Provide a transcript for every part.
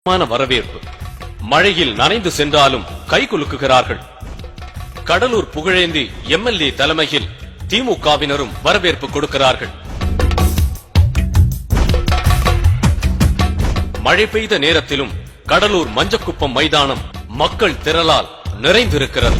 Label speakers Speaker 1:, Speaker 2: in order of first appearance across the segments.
Speaker 1: வரவேற்பு. மழையில் நனைந்து சென்றாலும் கைகுலுக்குகிறார்கள். கடலூர் புகழேந்தி எம்எல்ஏ தலைமையில் திமுகவினரும் வரவேற்பு கொடுக்கிறார்கள். மழை பெய்த நேரத்திலும் கடலூர் மஞ்சக்குப்பம் மைதானம் மக்கள் திரளால் நிறைந்திருக்கிறது.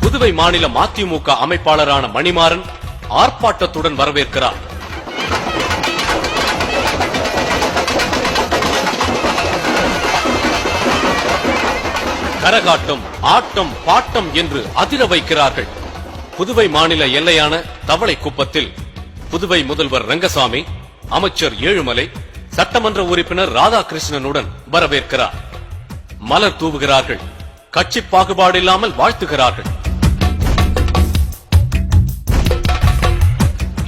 Speaker 1: புதுவை மாநில மதிமுக அமைப்பாளரான மணிமாறன் ஆர்ப்பாட்டத்துடன் வரவேற்கிறார். கரகாட்டம், ஆட்டம், பாட்டம் என்று அதிர வைக்கிறார்கள். புதுவை மாநில எல்லையான தவளைக்குப்பத்தில் புதுவை முதல்வர் ரங்கசாமி, அமைச்சர் ஏழுமலை, சட்டமன்ற உறுப்பினர் ராதாகிருஷ்ணனுடன் வரவேற்கிறார். மலர் தூவுகிறார்கள். கட்சி பாகுபாடில்லாமல் வாழ்த்துகிறார்கள்.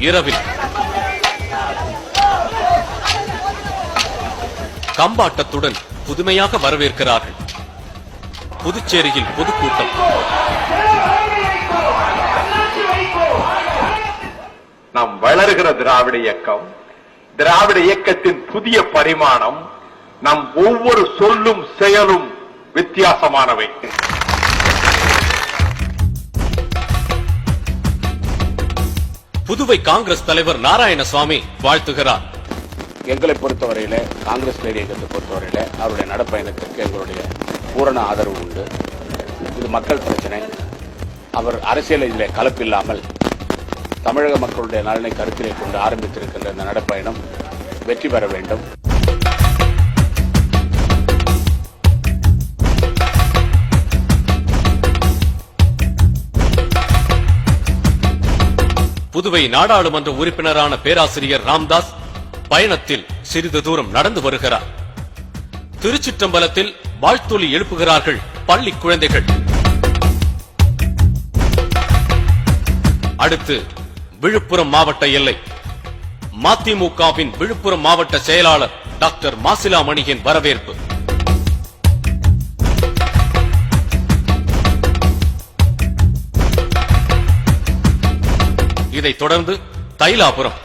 Speaker 1: இரவில் கம்பாட்டத்துடன் புதுமையாக வரவேற்கிறார்கள். புதுச்சேரியில் பொதுக்கூட்டம்.
Speaker 2: நாம் வளர்கிற திராவிட இயக்கம், திராவிட இயக்கத்தின் புதிய பரிமாணம், நம் ஒவ்வொரு சொல்லும் செயலும் வித்தியாசமானவை.
Speaker 1: புதுவை காங்கிரஸ் தலைவர் நாராயணசாமி வாழ்த்துகிறார்.
Speaker 3: எங்களை பொறுத்தவரையில, காங்கிரஸ் இயக்கத்தை பொறுத்தவரையில அவருடைய நடப்பயணத்திற்கு எங்களுடைய பூரண ஆதரவு உண்டு. இது மக்கள் பிரச்சனை. அவர் அரசியலிலே கலப்பில்லாமல் தமிழக மக்களுடைய நலனை கருத்திலே கொண்டு ஆரம்பித்திருக்கின்ற இந்த நடப்பயணம் வெற்றி பெற வேண்டும்.
Speaker 1: புதுவை நாடாளுமன்ற உறுப்பினரான பேராசிரியர் ராம்தாஸ் பயணத்தில் சிறிது தூரம் நடந்து வருகிறார். திருச்சிற்றம்பலத்தில் வாழ்த்தொலி எழுப்புகிறார்கள் பள்ளி குழந்தைகள். அடுத்து விழுப்புரம் மாவட்ட எல்லை. மதிமுகவின் விழுப்புரம் மாவட்ட செயலாளர் டாக்டர் மாசிலாமணியின் வரவேற்பு. இதைத் தொடர்ந்து தைலாபுரம்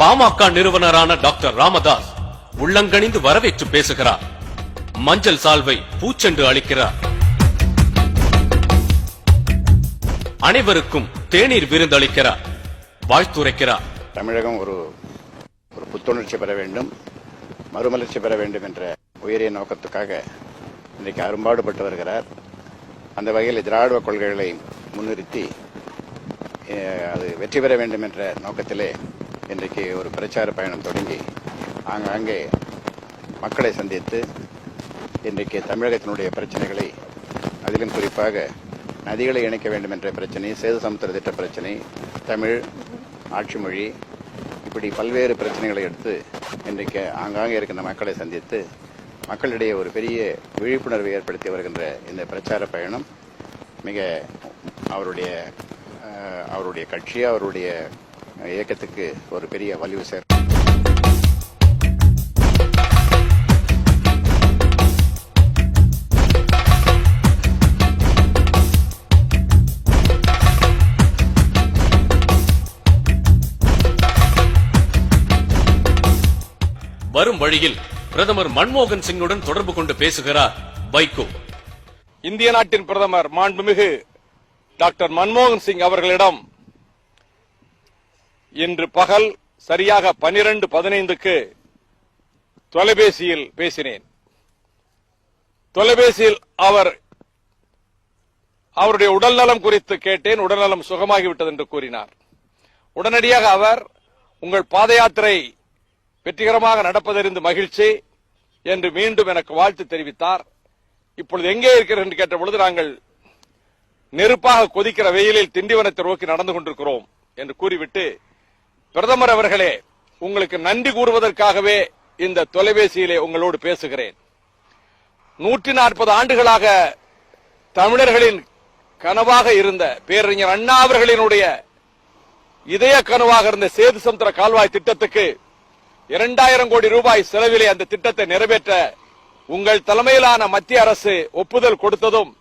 Speaker 1: பாமக நிறுவனரான டாக்டர் ராமதாஸ் உள்ளங்கணிந்து வரவேற்று பேசுகிறார். மஞ்சள் சால்வை பூச்செண்டு அளிக்கிறார். அனைவருக்கும் தேநீர் விருந்தளிக்கிறார். வாழ்த்துரைக்கிறார்.
Speaker 3: தமிழகம் ஒரு புத்துணர்ச்சி பெற வேண்டும், மறுமலர்ச்சி பெற வேண்டும் என்ற உயரிய நோக்கத்துக்காக இன்றைக்கு அரும்பாடுபட்டு வருகிறார். அந்த வகையில் திராவிட கொள்கைகளை முன்னிறுத்தி அது வெற்றி பெற வேண்டும் என்ற நோக்கத்திலே இன்றைக்கு ஒரு பிரச்சார பயணம் தொடங்கி ஆங்காங்கே மக்களை சந்தித்து இன்றைக்கு தமிழகத்தினுடைய பிரச்சனைகளை, அதிலும் குறிப்பாக நதிகளை இணைக்க வேண்டும் என்ற பிரச்சனை, சேது சமுத்திர திட்ட பிரச்சனை, தமிழ் ஆட்சி மொழி, இப்படி பல்வேறு பிரச்சனைகளை எடுத்து இன்றைக்கு ஆங்காங்கே இருக்கின்ற மக்களை சந்தித்து மக்களிடையே ஒரு பெரிய விழிப்புணர்வை ஏற்படுத்தி வருகின்ற இந்த பிரச்சார பயணம் மிக அவருடைய கட்சி, அவருடைய இயக்கத்துக்கு ஒரு பெரிய வலிவு சேர்.
Speaker 1: வரும் வழியில் பிரதமர் மன்மோகன் சிங்குடன் தொடர்பு கொண்டு பேசுகிறார் வைகோ.
Speaker 2: இந்திய நாட்டின் பிரதமர் மாண்புமிகு டாக்டர் மன்மோகன் சிங் அவர்களிடம் இன்று பகல் சரியாக 12:15க்கு தொலைபேசியில் பேசினேன். தொலைபேசியில் அவருடைய உடல்நலம் குறித்து கேட்டேன். உடல்நலம் சுகமாகிவிட்டது என்று கூறினார். உடனடியாக அவர், உங்கள் பாத யாத்திரை வெற்றிகரமாக நடப்பதறிந்து மகிழ்ச்சி என்று மீண்டும் எனக்கு வாழ்த்து தெரிவித்தார். இப்பொழுது எங்கே இருக்கிறேன் என்று கேட்டபொழுது, நாங்கள் நெருப்பாக கொதிக்கிற வெயிலில் திண்டிவனத்தை நோக்கி நடந்து கொண்டிருக்கிறோம் என்று கூறிவிட்டு, பிரதமர் அவர்களே, உங்களுக்கு நன்றி கூறுவதற்காகவே இந்த தொலைபேசியிலே உங்களோடு பேசுகிறேன். 140 ஆண்டுகளாக தமிழர்களின் கனவாக இருந்த பேரறிஞர் அண்ணா அவர்களினுடைய இதய கனவாக இருந்த சேது சமுத்திர கால்வாய் திட்டத்துக்கு 2000 கோடி ரூபாய் செலவிலே அந்த திட்டத்தை நிறைவேற்ற உங்கள் தலைமையிலான மத்திய அரசு ஒப்புதல் கொடுத்ததும்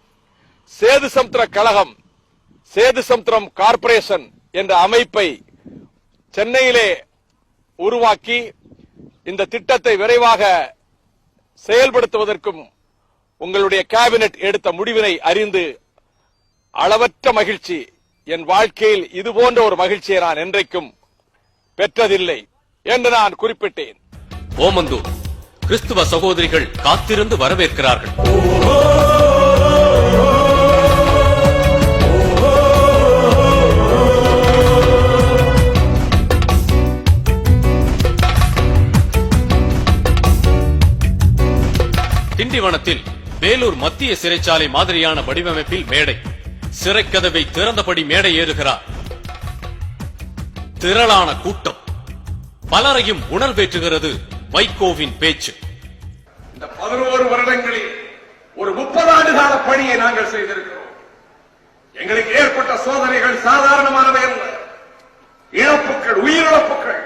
Speaker 2: சேது சமுத்திர கழகம், சேது சமுத்திரம் கார்ப்பரேஷன் என்ற அமைப்பை சென்னையிலே உருவாக்கி இந்த திட்டத்தை விரைவாக செயல்படுத்துவதற்கும் உங்களுடைய கேபினெட் எடுத்த முடிவினை அறிந்து அளவற்ற மகிழ்ச்சி. என் வாழ்க்கையில் இதுபோன்ற ஒரு மகிழ்ச்சியை நான் என்றைக்கும் பெற்றதில்லை என்று நான் குறிப்பிட்டேன்.
Speaker 1: ஓமந்தூர் கிறிஸ்துவ சகோதரிகள் காத்திருந்து வரவேற்கிறார்கள். திண்டிவனத்தில் வேலூர் மத்திய சிறைச்சாலை மாதிரியான வடிவமைப்பில் மேடை. சிறைக்கதவை திறந்தபடி மேடை ஏறுகிறார். திரளான கூட்டம். பலரையும் உணர்வேற்றுகிறது வைகோவின் பேச்சு.
Speaker 4: இந்த 11 வருடங்களில் ஒரு 30 ஆண்டு கால பணியை நாங்கள் செய்திருக்கிறோம். எங்களுக்கு ஏற்பட்ட சோதனைகள் சாதாரணமானவை அல்ல. இழப்புகள், உயிரிழப்புகள்,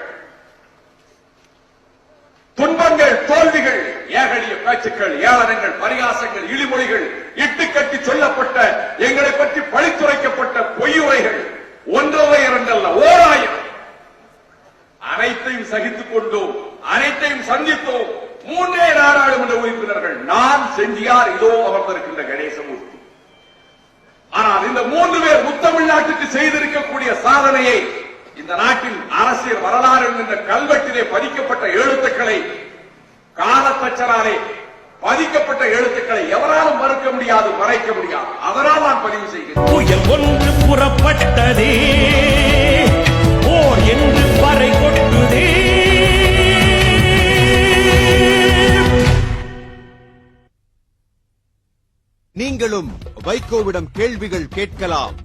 Speaker 4: துன்பங்கள், தோல்விகள், ஏகடிய பேச்சுக்கள், ஏளனங்கள், பரிகாசங்கள், இழிமொழிகள், இட்டுக்கட்டி சொல்லப்பட்ட, எங்களை பற்றி பழித்துரைக்கப்பட்ட பொய்யுரைகள் ஒன்றல்ல இரண்டல்ல 1000 அனைத்தையும் சகித்துக் கொண்டோம், அனைத்தையும் சந்தித்தோம். 3 நாடாளுமன்ற உறுப்பினர்கள், நான், செஞ்சியார், இதோ அமர்ந்திருக்கின்ற கணேசமூர்த்தி. ஆனால் இந்த 3 பேர் முத்தமிழ்நாட்டுக்கு செய்திருக்கக்கூடிய சாதனையை இந்த நாட்டின் அரசியல் வரலாறு என்கின்ற கல்வெட்டிலே பதிக்கப்பட்ட எழுத்துக்களை, காலத்தச்சராலே பதிக்கப்பட்ட எழுத்துக்களை எவராலும் மறுக்க முடியாது, மறைக்க முடியாது. அதனால் நான் பதிவு செய்கிறேன்.
Speaker 5: புயல் ஒன்று புறப்பட்டதே, போர் என்று பறை கொட்டுதே.
Speaker 6: நீங்களும் வைகோவிடம் கேள்விகள் கேட்கலாம்.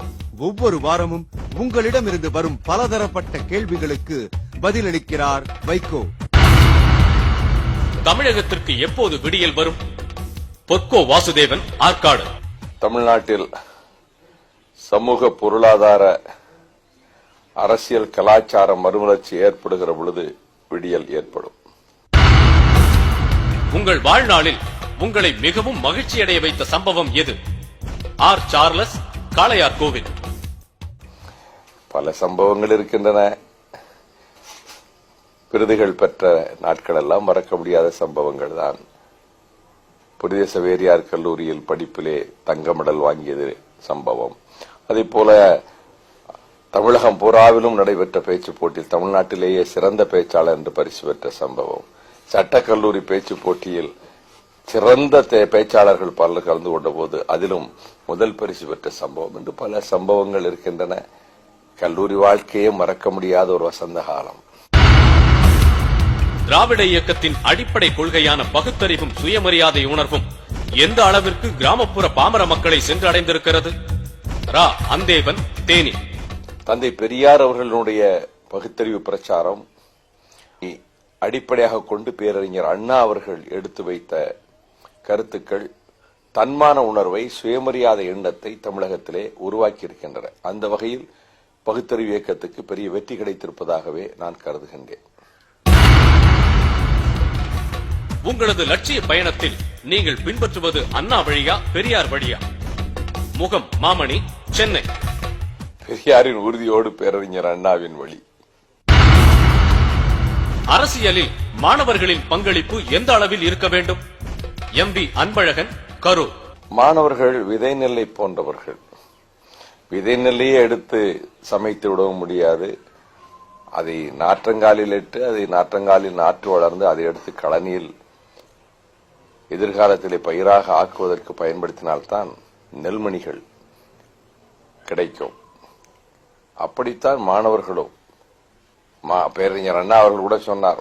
Speaker 6: ஒவ்வொரு வாரமும் உங்களிடமிருந்து வரும் பலதரப்பட்ட கேள்விகளுக்கு பதிலளிக்கிறார் வைகோ.
Speaker 1: தமிழகத்திற்கு எப்போது விடியல் வரும்? பொற்கோ வாசுதேவன், ஆற்காடு.
Speaker 2: தமிழ்நாட்டில் சமூக, பொருளாதார, அரசியல், கலாச்சார மறுமலர்ச்சி ஏற்படுகிற பொழுது விடியல் ஏற்படும்.
Speaker 1: உங்கள் வாழ்நாளில் உங்களை மிகவும் மகிழ்ச்சியடைய வைத்த சம்பவம் எது? ஆர். சார்லஸ், காளையார் கோவில்.
Speaker 2: பல சம்பவங்கள் இருக்கின்றன. விருதுகள் பெற்ற நாட்கள் எல்லாம் மறக்க முடியாத சம்பவங்கள் தான். புனித சவேரியார் கல்லூரியில் படிப்பிலே தங்க மெடல் வாங்கியது சம்பவம். அதே போல தமிழகம் பூராவிலும் நடைபெற்ற பேச்சு போட்டியில் தமிழ்நாட்டிலேயே சிறந்த பேச்சாளர் என்று பரிசு பெற்ற சம்பவம். சட்டக்கல்லூரி பேச்சு போட்டியில் சிறந்த பேச்சாளர்கள் பலர் கலந்து கொண்ட போது அதிலும் முதல் பரிசு பெற்ற சம்பவம் என்று பல சம்பவங்கள் இருக்கின்றன. கல்லூரி வாழ்க்கையே மறக்க முடியாத ஒரு வசந்த காலம்.
Speaker 1: திராவிட இயக்கத்தின் அடிப்படை கொள்கையான பகுத்தறிவும் சுயமரியாதை உணர்வும் எந்த அளவிற்கு கிராமப்புற பாமர மக்களை சென்றடைந்திருக்கிறது? ரா. அந்தேவன், தேனி.
Speaker 2: தந்தை பெரியார் அவர்களுடைய பகுத்தறிவு பிரச்சாரம் அடிப்படையாக கொண்டு பேரறிஞர் அண்ணா அவர்கள் எடுத்து வைத்த கருத்துக்கள் தன்மான உணர்வை, சுயமரியாதை எண்ணத்தை தமிழகத்திலே உருவாக்கி இருக்கின்றன. அந்த வகையில் பகுத்தறிவு இயக்கத்துக்கு பெரிய வெற்றி கிடைத்திருப்பதாகவே நான் கருதுகின்றேன்.
Speaker 1: உங்களது லட்சிய பயணத்தில் நீங்கள் பின்பற்றுவது அண்ணா வழியா, பெரியார் வழியா? முகம் மாமணி, சென்னை.
Speaker 2: பெரியாரின் உறுதியோடு பேரறிஞர் அண்ணாவின் வழி.
Speaker 1: அரசியலில் மாணவர்களின் பங்களிப்பு எந்த அளவில் இருக்க வேண்டும்? எம்பி அன்பழகன், கரூர்.
Speaker 2: மாணவர்கள் விதை நெல்லை போன்றவர்கள். விதை நெல்லையே எடுத்து சமைத்து விடவும் முடியாது. அதை நாற்றங்காலில் இட்டு, அதை நாற்றங்காலில் நாற்று வளர்ந்து, அதை எடுத்து களனியில் எதிர்காலத்திலே பயிராக ஆக்குவதற்கு பயன்படுத்தினால்தான் நெல்மணிகள் கிடைக்கும். அப்படித்தான் மாணவர்களும். பேரறிஞர் அண்ணா அவர்கள் கூட சொன்னார்,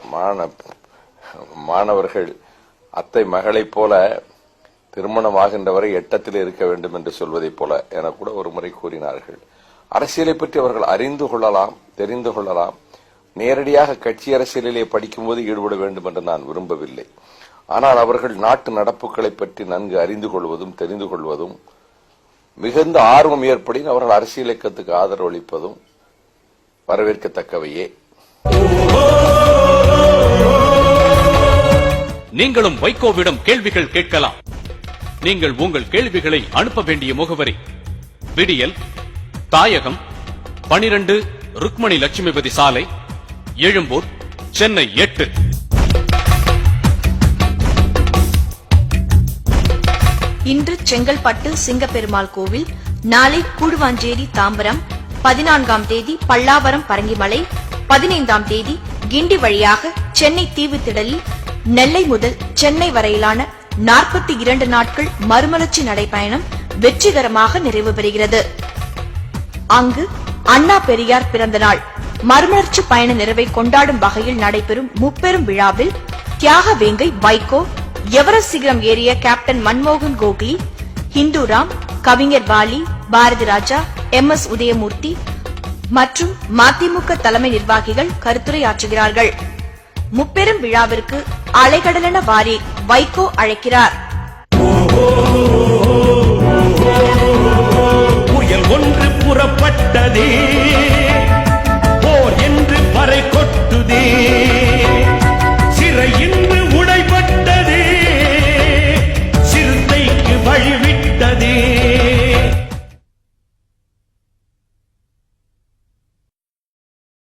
Speaker 2: மாணவர்கள் அத்தை மகளைப் போல திருமணமாகின்றவரை எட்டத்தில் இருக்க வேண்டும் என்று சொல்வதைப் போல என கூட ஒரு முறை கூறினார்கள். அரசியலை பற்றி அவர்கள் அறிந்து கொள்ளலாம், தெரிந்து கொள்ளலாம். நேரடியாக கட்சி அரசியலிலே படிக்கும்போது ஈடுபட வேண்டும் என்று நான் விரும்பவில்லை. ஆனால் அவர்கள் நாட்டு நடப்புகளை பற்றி நன்கு அறிந்து கொள்வதும் தெரிந்து கொள்வதும்
Speaker 7: மிகுந்த ஆர்வம் ஏற்படின் அவர்கள் அரசியல் இயக்கத்துக்கு ஆதரவு அளிப்பதும் வரவேற்கத்தக்கவையே.
Speaker 1: நீங்களும் வைகோவிடம் கேள்விகள் கேட்கலாம். நீங்கள் உங்கள் கேள்விகளை அனுப்ப வேண்டிய முகவரி விடியல், தாயகம், 12 ருக்மணி லட்சுமிபதி சாலை, எழும்பூர், சென்னை 8.
Speaker 8: இன்று செங்கல்பட்டு சிங்கப்பெருமாள் கோவில், நாளை கூடுவாஞ்சேரி தாம்பரம், 14ஆம் தேதி பல்லாவரம் பரங்கிமலை, 15ஆம் தேதி கிண்டி வழியாக சென்னை தீவுத்திடலில் நெல்லை முதல் சென்னை வரையிலான 42 நாட்கள் மறுமலர்ச்சி நடைபயணம் வெற்றிகரமாக நிறைவு பெறுகிறது. அங்கு அண்ணா பெரியார் பிறந்த நாள் மறுமலர்ச்சி பயண நிறைவை கொண்டாடும் வகையில் நடைபெறும் முப்பெரும் விழாவில் தியாக வேங்கை வைகோ, எவரெஸ்ட் சிகரம் ஏறிய கேப்டன் மன்மோகன் கோகலி, ஹிந்துராம், கவிஞர் வாலி, பாரதி ராஜா, MS உதயமூர்த்தி மற்றும் மதிமுக தலைமை நிர்வாகிகள் கருத்துரையாற்றுகிறார்கள். முப்பெரும் விழாவிற்கு அலைகடலென வாரி வைகோ அழைக்கிறார்.
Speaker 5: புயல் ஒன்று புறப்பட்டதே